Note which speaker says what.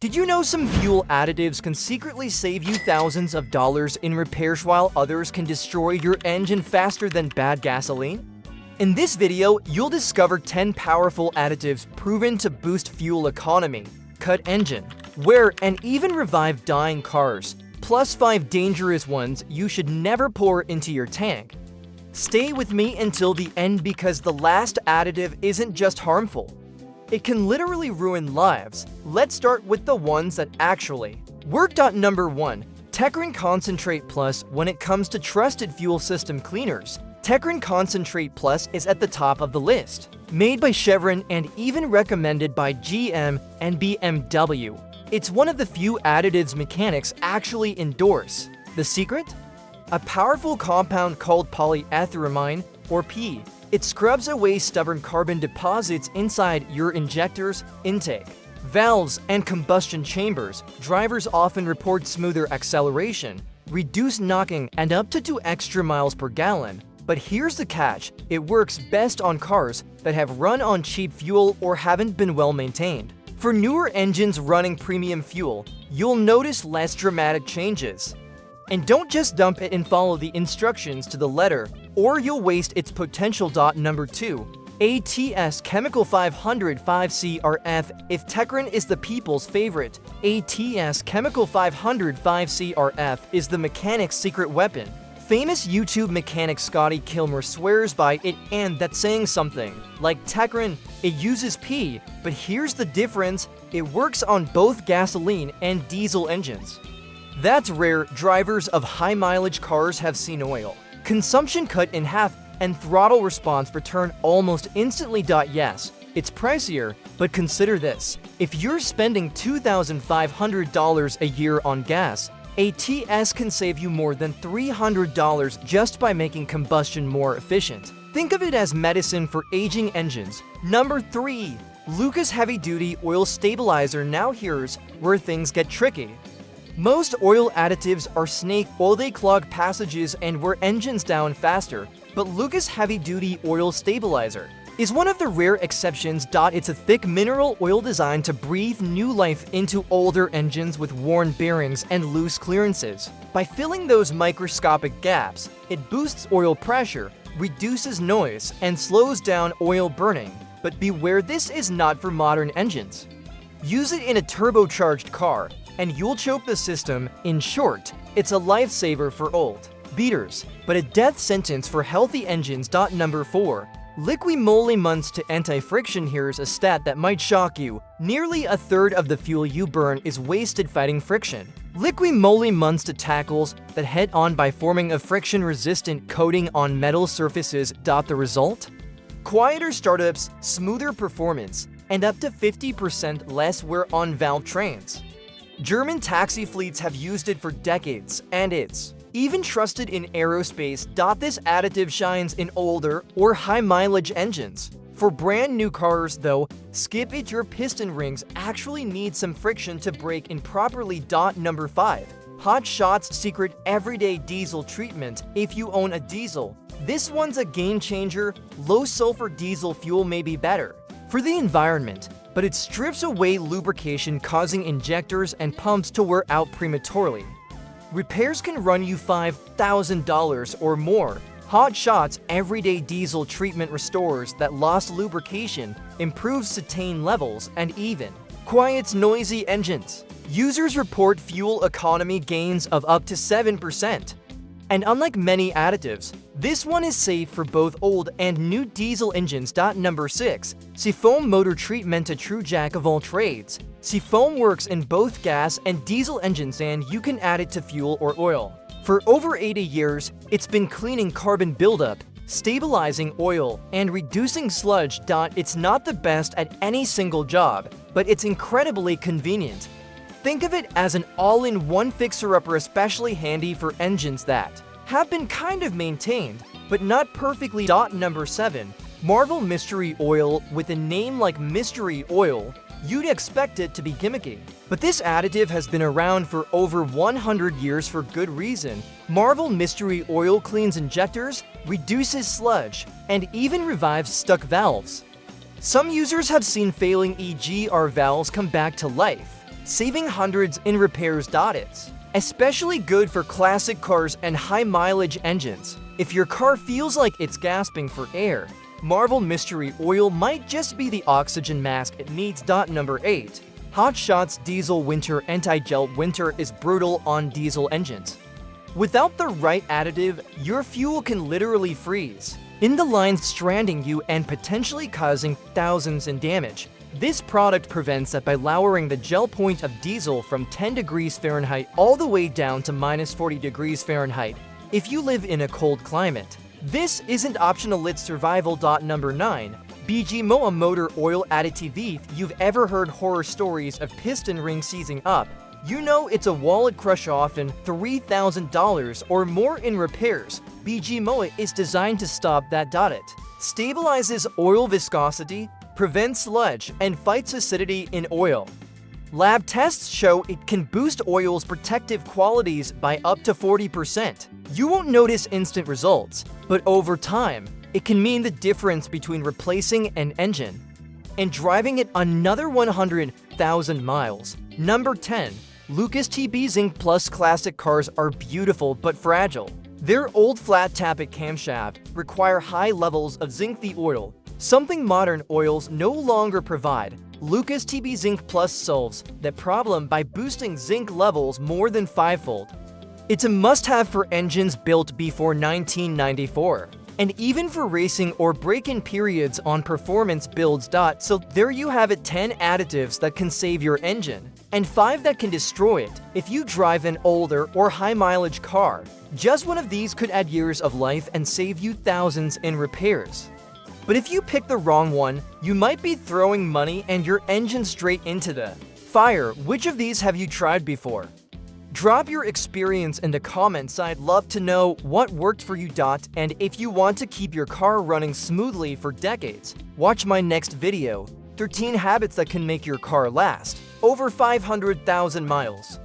Speaker 1: Did you know some fuel additives can secretly save you thousands of dollars in repairs while others can destroy your engine faster than bad gasoline? In this video, you'll discover 10 powerful additives proven to boost fuel economy, cut engine wear, and even revive dying cars, plus 5 dangerous ones you should never pour into your tank. Stay with me until the end because the last additive isn't just harmful. It can literally ruin lives. Let's start with the ones that actually work. Number 1. Performanc Concentrate Plus. When it comes to trusted fuel system cleaners, Performanc Concentrate Plus is at the top of the list. Made by Chevron and even recommended by GM and BMW, it's one of the few additives mechanics actually endorse. The secret? A powerful compound called polyethylamine, or P. It scrubs away stubborn carbon deposits inside your injectors, intake valves, and combustion chambers. Drivers often report smoother acceleration, reduced knocking, and up to 2 extra miles per gallon. But here's the catch: it works best on cars that have run on cheap fuel or haven't been well maintained. For newer engines running premium fuel, you'll notice less dramatic changes. And don't just dump it and follow the instructions to the letter, or you'll waste its potential. Number 2. ATS Chemical 505CRF. If Performanc is the people's favorite, ATS Chemical 505CRF is the mechanic's secret weapon. Famous YouTube mechanic Scotty Kilmer swears by it, and that's saying something. Like Performanc, it uses P, but here's the difference: it works on both gasoline and diesel engines. That's rare. Drivers of high-mileage cars have seen oil consumption cut in half and throttle response return almost instantly. Yes, it's pricier, but consider this: if you're spending $2,500 a year on gas, ATS can save you more than $300 just by making combustion more efficient. Think of it as medicine for aging engines. Number 3. Lucas Heavy Duty Oil Stabilizer. Now here's where things get tricky. Most oil additives are snake oil. They clog passages and wear engines down faster, but Lucas Heavy Duty Oil Stabilizer is one of the rare exceptions. It's a thick mineral oil designed to breathe new life into older engines with worn bearings and loose clearances. By filling those microscopic gaps, it boosts oil pressure, reduces noise, and slows down oil burning. But beware, this is not for modern engines. Use it in a turbocharged car, and you'll choke the system. In short, it's a lifesaver for old beaters, but a death sentence for healthy engines. Number 4. Liqui moly months to anti-friction. Here's a stat that might shock you: nearly a third of the fuel you burn is wasted fighting friction. Liqui moly months to tackles that head-on by forming a friction-resistant coating on metal surfaces. The result? Quieter startups, smoother performance, and up to 50% less wear on valve trains. German taxi fleets have used it for decades, and it's even trusted in aerospace. This additive shines in older or high-mileage engines. For brand new cars, though, skip it. Your piston rings actually need some friction to break in properly. Number 5. Hot Shot's Secret Everyday Diesel Treatment. If you own a diesel, this one's a game changer. Low-sulfur diesel fuel may be better for the environment, but it strips away lubrication, causing injectors and pumps to wear out prematurely. Repairs can run you $5,000 or more. Hot Shot's Everyday Diesel Treatment restores that lost lubrication, improves cetane levels, and even quiets noisy engines. Users report fuel economy gains of up to 7%. And unlike many additives, this one is safe for both old and new diesel engines. Number 6. Seafoam Motor Treatment. A true jack of all trades, Seafoam works in both gas and diesel engines, and you can add it to fuel or oil. For over 80 years, it's been cleaning carbon buildup, stabilizing oil, and reducing sludge. It's not the best at any single job, but it's incredibly convenient. Think of it as an all-in-one fixer-upper, especially handy for engines that have been kind of maintained, but not perfectly. Number 7. Marvel Mystery Oil. With a name like Mystery Oil, you'd expect it to be gimmicky. But this additive has been around for over 100 years for good reason. Marvel Mystery Oil cleans injectors, reduces sludge, and even revives stuck valves. Some users have seen failing EGR valves come back to life. saving hundreds in repairs. It's especially good for classic cars and high-mileage engines. If your car feels like it's gasping for air, Marvel Mystery Oil might just be the oxygen mask it needs. Number 8. Hot Shots Diesel Winter Anti-Gel. Winter is brutal on diesel engines. Without the right additive, your fuel can literally freeze in the lines, stranding you and potentially causing thousands in damage. This product prevents that by lowering the gel point of diesel from 10 degrees Fahrenheit all the way down to minus 40 degrees Fahrenheit. If you live in a cold climate, this isn't optional, it's survival. Number 9. BGMOA Motor Oil Additive. If you've ever heard horror stories of piston rings seizing up, you know it's a wallet crush, often $3,000 or more in repairs. BGMOA is designed to stop that. It stabilizes oil viscosity, prevents sludge, and fights acidity in oil. Lab tests show it can boost oil's protective qualities by up to 40%. You won't notice instant results, but over time, it can mean the difference between replacing an engine and driving it another 100,000 miles. Number 10. Lucas TB Zinc Plus. Classic cars are beautiful but fragile. Their old flat tappet camshaft require high levels of zinc, the oil, something modern oils no longer provide. Lucas TB Zinc Plus solves that problem by boosting zinc levels more than 5-fold. It's a must-have for engines built before 1994, and even for racing or break-in periods on performance builds. So there you have it, 10 additives that can save your engine, and 5 that can destroy it if you drive an older or high-mileage car. Just one of these could add years of life and save you thousands in repairs. But if you pick the wrong one, you might be throwing money and your engine straight into the fire. Which of these have you tried before? Drop your experience in the comments. I'd love to know what worked for you. And if you want to keep your car running smoothly for decades, watch my next video, 13 habits that can make your car last over 500,000 miles.